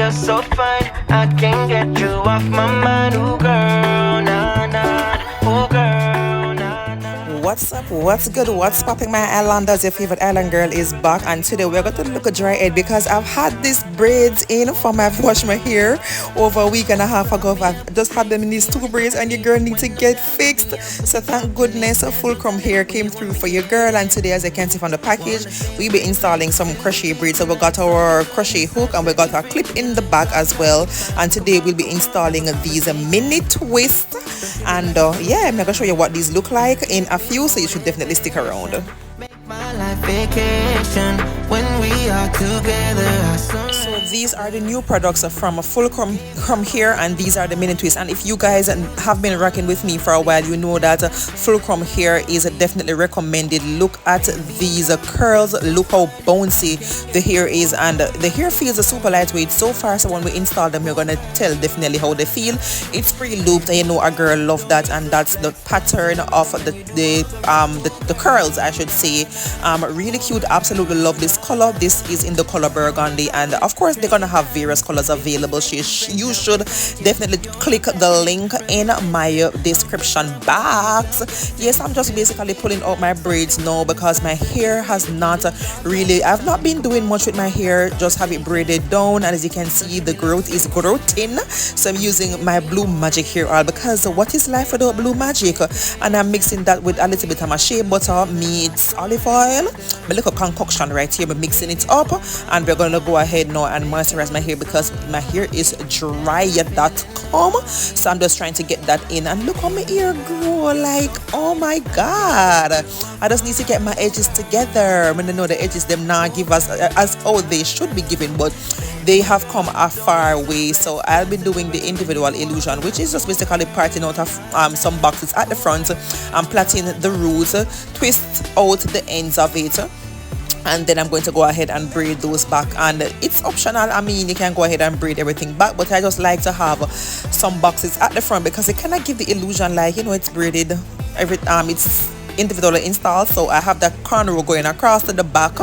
you're so fine. I can't get you off my mind. Ooh, girl, nah, nah. Ooh, girl, nah, nah. What's up, what's good, what's popping, my islanders? Your favorite island girl is back, and today we're going to look at dry head because I've had these braids in from I've washed my hair over a week and a half ago. I've just had them in these two braids and your girl needs to get fixed. So thank goodness a Fulcrum hair came through for your girl, and today, as you can see from the package, we'll be installing some crochet braids. So we got our crochet hook and we got our clip in the back as well, and today we'll be installing these mini twists, and yeah, I'm gonna show you what these look like in a few, so you should definitely stick around. My life vacation when we are together. So these are the new products from Fulcrum here, and these are the mini twists. And if you guys have been rocking with me for a while, you know that Fulcrum here is definitely recommended. Look at these curls, look how bouncy the hair is, and the hair feels super lightweight so far. So when we install them, you're gonna tell definitely how they feel. It's pre-looped, and you know a girl love that, and that's the pattern of the curls, I should say. Really cute, absolutely love this color. This is in the color burgundy, and of course they're gonna have various colors available. You should definitely click the link in my description box. Yes, I'm just basically pulling out my braids now because my hair has not really, I've not been doing much with my hair, just have it braided down, and as you can see the growth is growing. So I'm using my Blue Magic hair oil because what is life without Blue Magic? And I'm mixing that with a little bit of my shea butter meets olive oil, my little concoction right here. We're mixing it up, and we're gonna go ahead now and moisturize my hair because my hair is dry.com. So I'm just trying to get that in, and look how my hair grow, like, oh my god. I just need to get my edges together. I mean, I know the edges them now give us as how they should be given, but they have come a far way. So I'll be doing the individual illusion, which is just basically parting out of some boxes at the front and plaiting the roots, twist out the ends of it, and then I'm going to go ahead and braid those back. And it's optional, I mean, you can go ahead and braid everything back, but I just like to have some boxes at the front because it kind of give the illusion like, you know, it's braided it's individually installed. So I have that cornrow going across to the back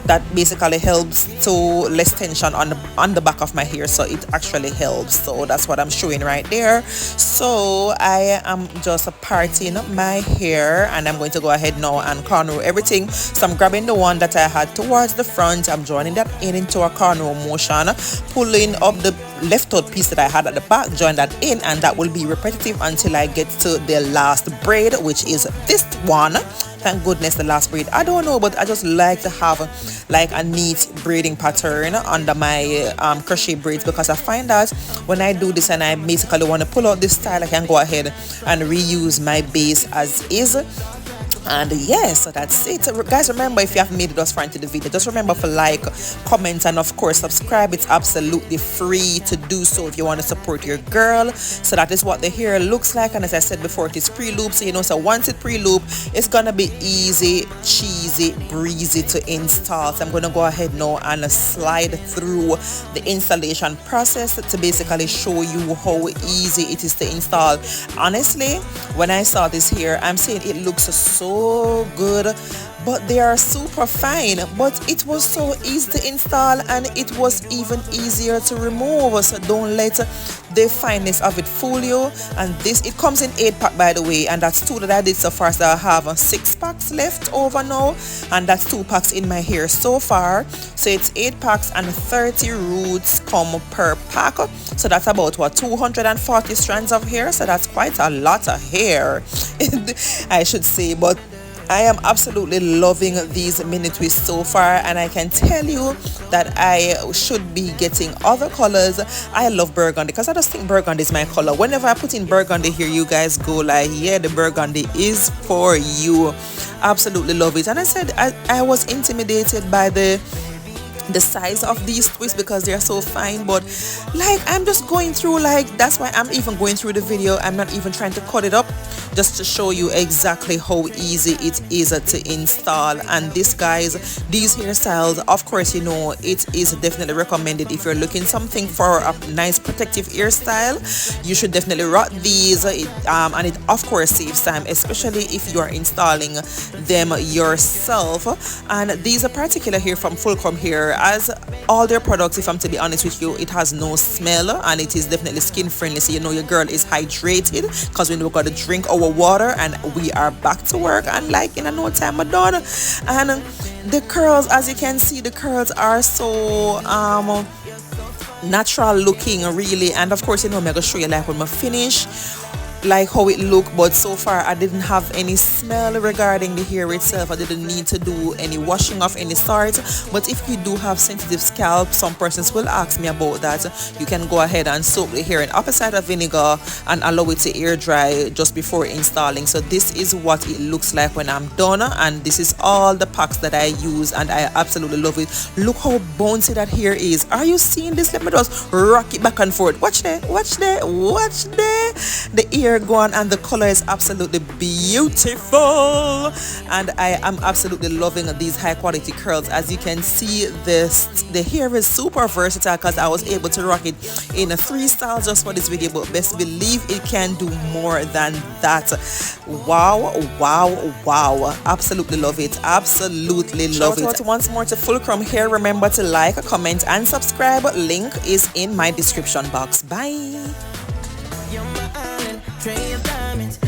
that basically helps to less tension on the back of my hair, so it actually helps. So that's what I'm showing right there. So I am just parting my hair, and I'm going to go ahead now and cornrow everything. So I'm grabbing the one that I had towards the front, I'm joining that into a cornrow motion, pulling up the left out piece that I had at the back, join that in, and that will be repetitive until I get to the last braid, which is this one. Thank goodness the last braid. I don't know, but I just like to have like a neat braiding pattern under my crochet braids, because I find that when I do this and I basically want to pull out this style, I can go ahead and reuse my base as is. And yes, so that's it, guys. Remember, if you haven't made it thus far into the video, just remember to like, comment, and of course subscribe. It's absolutely free to do so if you want to support your girl. So that is what the hair looks like, and as I said before, it is pre-loop, so you know, so once it pre-loop, it's gonna be easy, cheesy, breezy to install. So I'm gonna go ahead now and slide through the installation process to basically show you how easy it is to install. Honestly, when I saw this hair, I'm saying it looks so good, but they are super fine, but it was so easy to install, and it was even easier to remove. So don't let the fineness of it fool you. And this, it comes in 8-pack, by the way, and that's 2 that I did so far. So I have 6 packs left over now, and that's 2 packs in my hair so far. So it's 8 packs and 30 roots come per pack, so that's about what, 240 strands of hair. So that's quite a lot of hair I should say. But I am absolutely loving these mini twists so far, and I can tell you that I should be getting other colors. I love burgundy because I just think burgundy is my color. Whenever I put in burgundy here, you guys go like, yeah, the burgundy is for you. Absolutely love it. And I said I was intimidated by the size of these twists because they're so fine, but like I'm just going through, like that's why I'm even going through the video. I'm not even trying to cut it up, just to show you exactly how easy it is to install. And this, guys, these hairstyles, of course, you know, it is definitely recommended if you're looking something for a nice protective hairstyle. You should definitely rock these, and it of course saves time, especially if you are installing them yourself. And these are particular here from Fulcrum here, as all their products, if I'm to be honest with you, it has no smell and it is definitely skin friendly, so you know your girl is hydrated because we know we got to drink our water and we are back to work, and like in a no time I'm done. And the curls, as you can see, the curls are so natural looking really, and of course, you know, I'm gonna show you like when I finish like how it look, but so far I didn't have any smell regarding the hair itself. I didn't need to do any washing of any sort, but if you do have sensitive scalp, some persons will ask me about that, you can go ahead and soak the hair in apple cider vinegar and allow it to air dry just before installing. So this is what it looks like when I'm done, and this is all the packs that I use and I absolutely love it. Look how bouncy that hair is. Are you seeing this? Let me just rock it back and forth. Watch there, watch there, watch there. The ear go on and the color is absolutely beautiful, and I am absolutely loving these high quality curls. As you can see, the hair is super versatile because I was able to rock it in 3 styles just for this video, but best believe it can do more than that. Wow, wow, wow, absolutely love it, absolutely love it. Once more to Fulcrum Hair. Remember to like, comment and subscribe. Link is in my description box. Bye. You're my island, tray of diamonds.